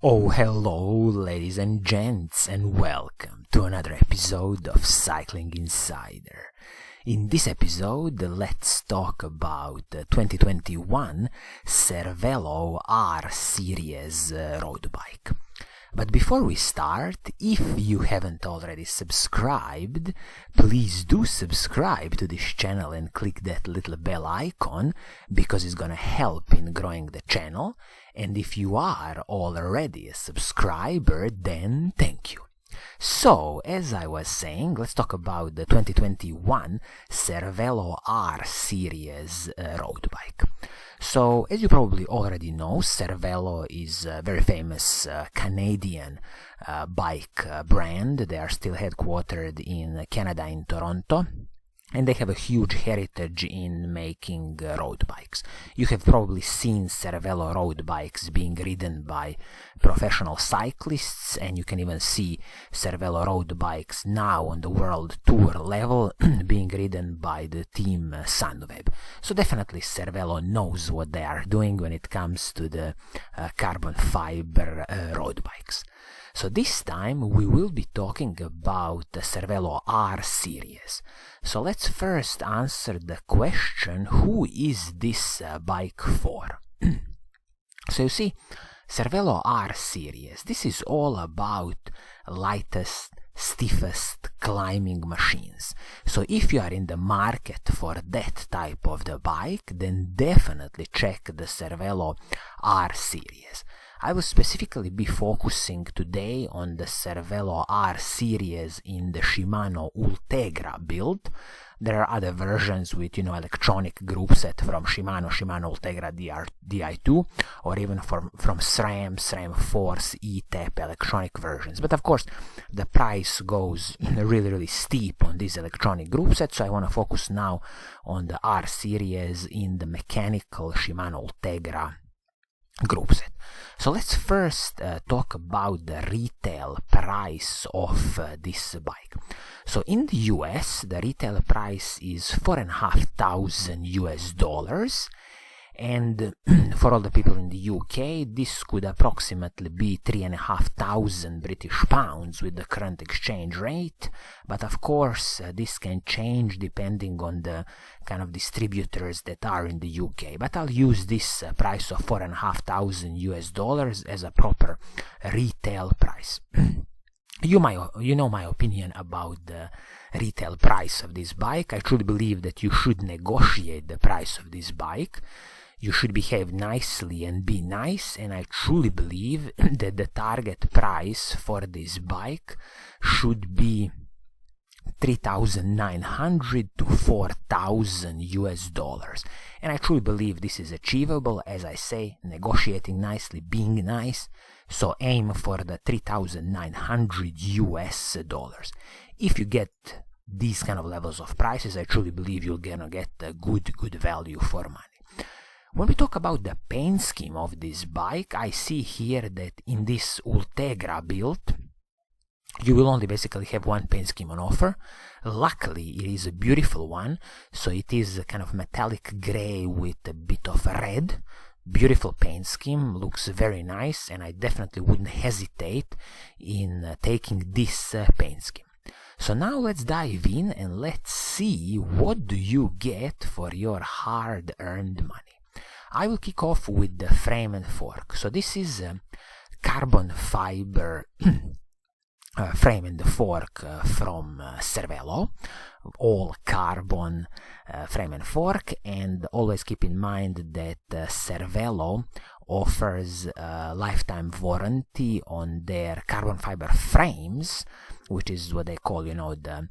Oh, hello, ladies and gents, and welcome to another episode of Cycling Insider. In this episode, let's talk about the 2021 Cervelo R-Series road bike. But before we start, if you haven't already subscribed, please do subscribe to this channel and click that little bell icon, because it's gonna help in growing the channel. And if you are already a subscriber, then thank you. So, as I was saying, let's talk about the 2021 Cervelo R-Series road bike. So, as you probably already know, Cervelo is a very famous Canadian bike brand. They are still headquartered in Canada, in Toronto. And they have a huge heritage in making road bikes. You have probably seen Cervelo road bikes being ridden by professional cyclists, and you can even see Cervelo road bikes now on the world tour level being ridden by the team Sunweb. So definitely Cervelo knows what they are doing when it comes to the carbon fiber road bikes. So this time we will be talking about the Cervelo R-Series. So let's first answer the question, who is this bike for? So you see, Cervelo R-Series, this is all about lightest, stiffest climbing machines. So if you are in the market for that type of the bike, then definitely check the Cervelo R-Series. I will specifically be focusing today on the Cervelo R-Series in the Shimano Ultegra build. There are other versions with, electronic group set from Shimano Ultegra Di2, or even from SRAM Force, E-TAP electronic versions. But of course, the price goes really steep on these electronic group sets, so I want to focus now on the R-Series in the mechanical Shimano Ultegra group set. So let's first talk about the retail price of this bike. So in the US, the retail price is $4,500, and for all the people in the UK, this could approximately be 3,500 British pounds with the current exchange rate. But of course, this can change depending on the kind of distributors that are in the UK. But I'll use this price of $4,500 as a proper retail price. You know my opinion about the retail price of this bike. I truly believe that you should negotiate the price of this bike. You should behave nicely and be nice, and I truly believe that the target price for this bike should be $3,900 to $4,000. And I truly believe this is achievable, as I say, negotiating nicely, being nice. So aim for the $3,900. If you get these kind of levels of prices, I truly believe you're gonna get a good value for money. When we talk about the paint scheme of this bike, I see here that in this Ultegra build, you will only basically have one paint scheme on offer. Luckily, it is a beautiful one, so it is a kind of metallic gray with a bit of red. Beautiful paint scheme, looks very nice, and I definitely wouldn't hesitate in taking this paint scheme. So now let's dive in and let's see what do you get for your hard-earned money. I will kick off with the frame and fork. So this is a carbon fiber frame and fork from Cervelo, all carbon frame and fork, and always keep in mind that Cervelo offers a lifetime warranty on their carbon fiber frames, which is what they call, the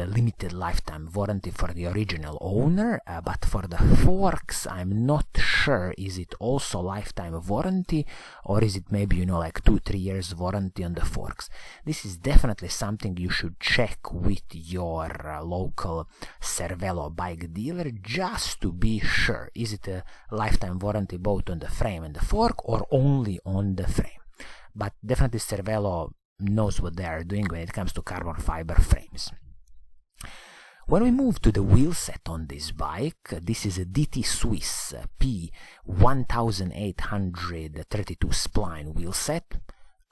limited lifetime warranty for the original owner. But for the forks, I'm not sure, is it also lifetime warranty, or is it maybe, like 2-3 years warranty on the forks? This is definitely something you should check with your local Cervelo bike dealer, just to be sure. Is it a lifetime warranty both on the frame and the fork, or only on the frame? But definitely Cervelo knows what they are doing when it comes to carbon fiber frames. When we move to the wheel set on this bike, this is a DT Swiss P1832 spline wheel set.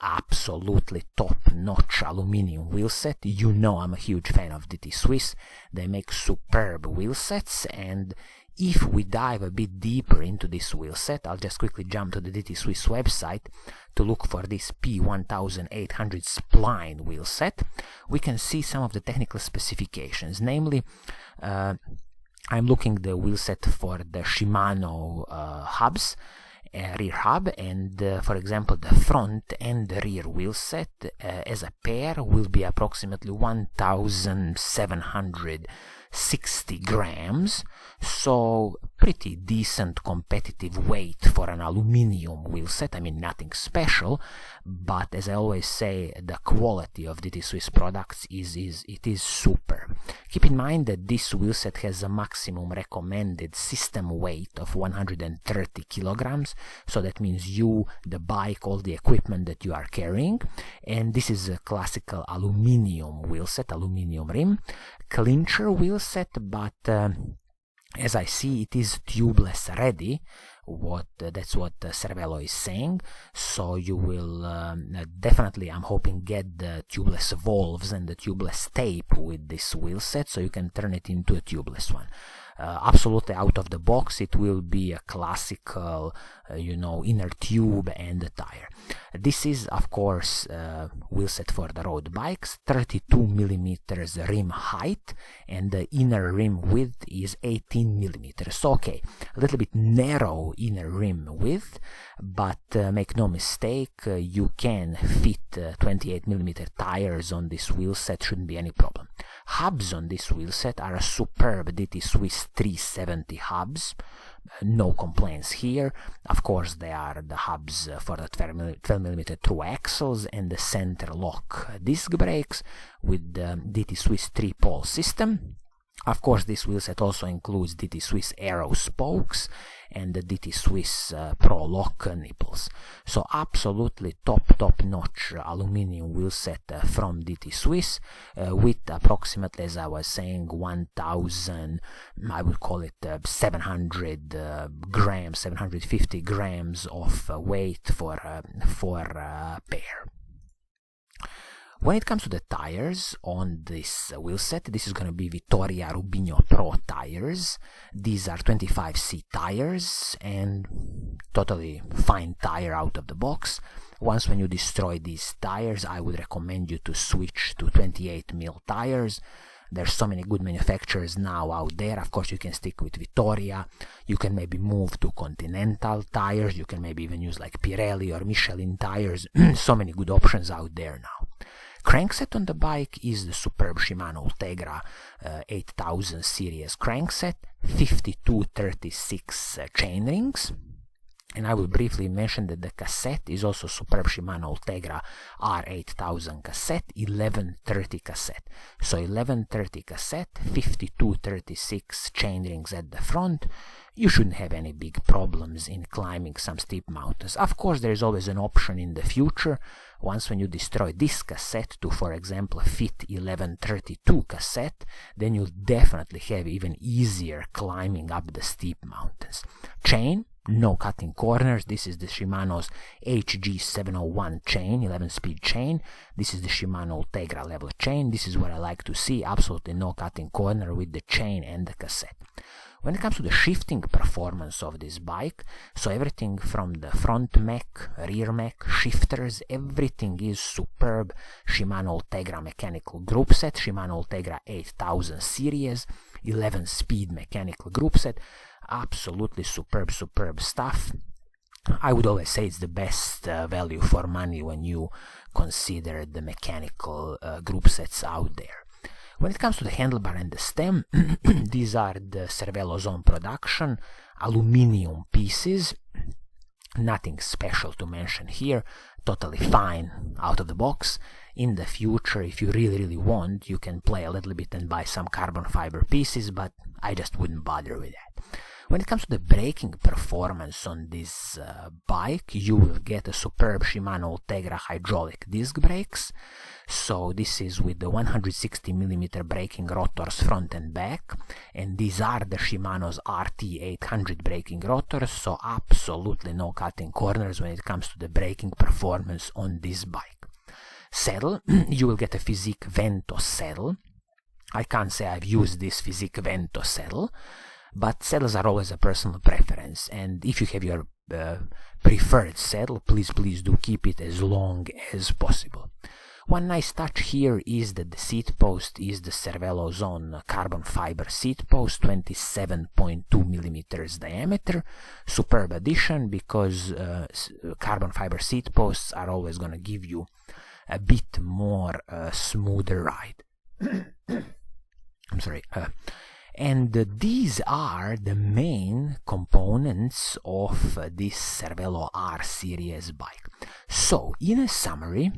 Absolutely top-notch aluminium wheel set. You know I'm a huge fan of DT Swiss. They make superb wheel sets, and if we dive a bit deeper into this wheel set, I'll just quickly jump to the DT Swiss website to look for this P1800 spline wheel set. We can see some of the technical specifications, namely I'm looking the wheel set for the Shimano hubs, rear hub, and for example the front and the rear wheel set as a pair will be approximately 1760 grams, so pretty decent competitive weight for an aluminium wheel set. I mean, nothing special, but as I always say, the quality of DT Swiss products is super. Keep in mind that this wheel set has a maximum recommended system weight of 130 kilograms, so that means you, the bike, all the equipment that you are carrying, and this is a classical aluminium wheel set, aluminium rim, clincher wheel set, but as I see, it is tubeless ready. That's what Cervelo is saying. So you will definitely, I'm hoping, get the tubeless valves and the tubeless tape with this wheel set, so you can turn it into a tubeless one. Absolutely out of the box, it will be a classical, inner tube and a tire. This is, of course, wheel set for the road bikes, 32 millimeters rim height, and the inner rim width is 18 millimeters. So, okay, a little bit narrow inner rim width, but make no mistake, you can fit 28 millimeter tires on this wheel set, shouldn't be any problem. Hubs on this wheel set are a superb DT Swiss 370 hubs. No complaints here. Of course, they are the hubs for the 12mm through axles and the center lock disc brakes with the DT Swiss 3-pole system. Of course, this wheel set also includes DT Swiss Aero spokes and the DT Swiss Pro Lock nipples. So absolutely top-notch aluminium wheel set from DT Swiss with approximately, as I was saying, 1,000, I would call it 700 grams, 750 grams of weight for a pair. When it comes to the tires on this wheel set, this is going to be Vittoria Rubinho Pro tires. These are 25C tires and totally fine tire out of the box. Once when you destroy these tires, I would recommend you to switch to 28mm tires. There's so many good manufacturers now out there. Of course, you can stick with Vittoria. You can maybe move to Continental tires. You can maybe even use like Pirelli or Michelin tires. So many good options out there now. Crankset on the bike is the superb Shimano Ultegra 8000 series crankset, 5236 chain rings. And I will briefly mention that the cassette is also superb Shimano Ultegra R8000 cassette, 1130 cassette. So 1130 cassette, 5236 chain rings at the front. You shouldn't have any big problems in climbing some steep mountains. Of course, there is always an option in the future. Once when you destroy this cassette to, for example, fit 1132 cassette, then you'll definitely have even easier climbing up the steep mountains. Chain, no cutting corners. This is the Shimano's HG701 chain, 11-speed chain. This is the Shimano Ultegra level chain. This is what I like to see, absolutely no cutting corner with the chain and the cassette. When it comes to the shifting performance of this bike, so everything from the front mech, rear mech, shifters, everything is superb Shimano Ultegra mechanical group set, Shimano Ultegra 8000 series, 11-speed mechanical group set, absolutely superb stuff. I would always say it's the best value for money when you consider the mechanical group sets out there. When it comes to the handlebar and the stem, these are the Cervelo's own production, aluminium pieces, nothing special to mention here, totally fine out of the box. In the future, if you really want, you can play a little bit and buy some carbon fiber pieces, but I just wouldn't bother with that. When it comes to the braking performance on this bike, you will get a superb Shimano Ultegra hydraulic disc brakes. So this is with the 160mm braking rotors front and back, and these are the Shimano's RT800 braking rotors, so absolutely no cutting corners when it comes to the braking performance on this bike. Saddle, you will get a Physique Vento saddle. I can't say I've used this Physique Vento saddle, but saddles are always a personal preference, and if you have your preferred saddle, please do keep it as long as possible. One nice touch here is that the seat post is the Cervelo's own carbon fiber seat post, 27.2mm diameter. Superb addition, because carbon fiber seat posts are always going to give you a bit more smoother ride. I'm sorry. And these are the main components of this Cervelo R-Series bike. So, in a summary,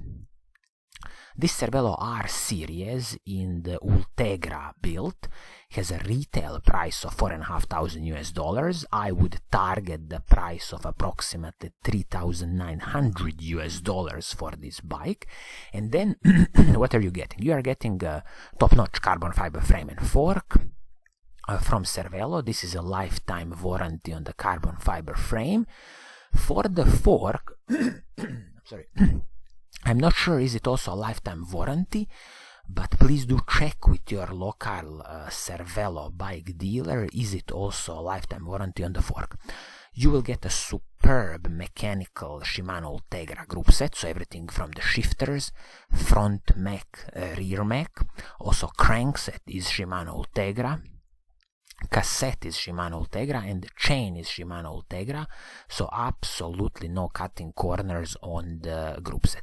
this Cervelo R-Series in the Ultegra build has a retail price of $4,500. I would target the price of approximately $3,900 for this bike. And then, what are you getting? You are getting a top-notch carbon fiber frame and fork from Cervelo. This is a lifetime warranty on the carbon fiber frame. For the fork, sorry, I'm not sure is it also a lifetime warranty, but please do check with your local Cervelo bike dealer, is it also a lifetime warranty on the fork. You will get a superb mechanical Shimano Ultegra group set, so everything from the shifters, front mech, rear mech, also crankset is Shimano Ultegra, cassette is Shimano Ultegra, and the chain is Shimano Ultegra, so absolutely no cutting corners on the group set.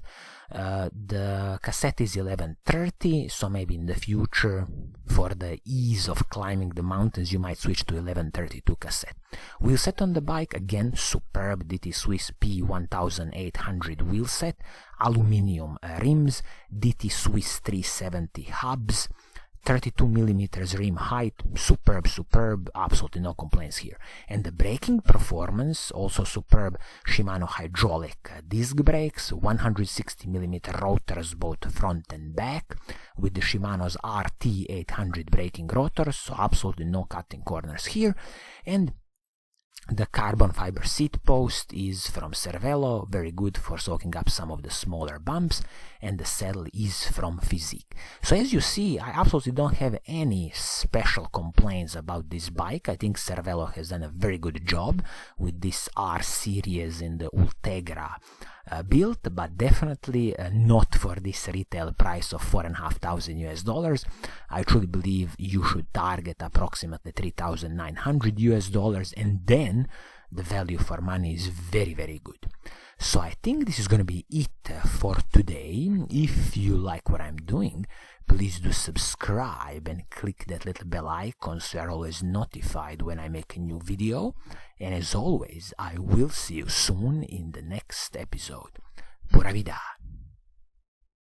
The cassette is 1130, so maybe in the future, for the ease of climbing the mountains, you might switch to 1132 cassette. Wheel set on the bike, again, superb DT Swiss P1800 wheel set, aluminium rims, DT Swiss 370 hubs, 32mm rim height, superb, absolutely no complaints here. And the braking performance, also superb, Shimano hydraulic disc brakes, 160mm rotors both front and back, with the Shimano's RT800 braking rotors, so absolutely no cutting corners here. And the carbon fiber seat post is from Cervelo, very good for soaking up some of the smaller bumps, and the saddle is from Physique. So as you see, I absolutely don't have any special complaints about this bike. I think Cervelo has done a very good job with this R-Series in the Ultegra build, but definitely not for this retail price of $4,500. I truly believe you should target approximately $3,900, and then the value for money is very good. So I think this is going to be it for today. If you like what I'm doing, please do subscribe and click that little bell icon so you're always notified when I make a new video. And as always, I will see you soon in the next episode. Pura Vida.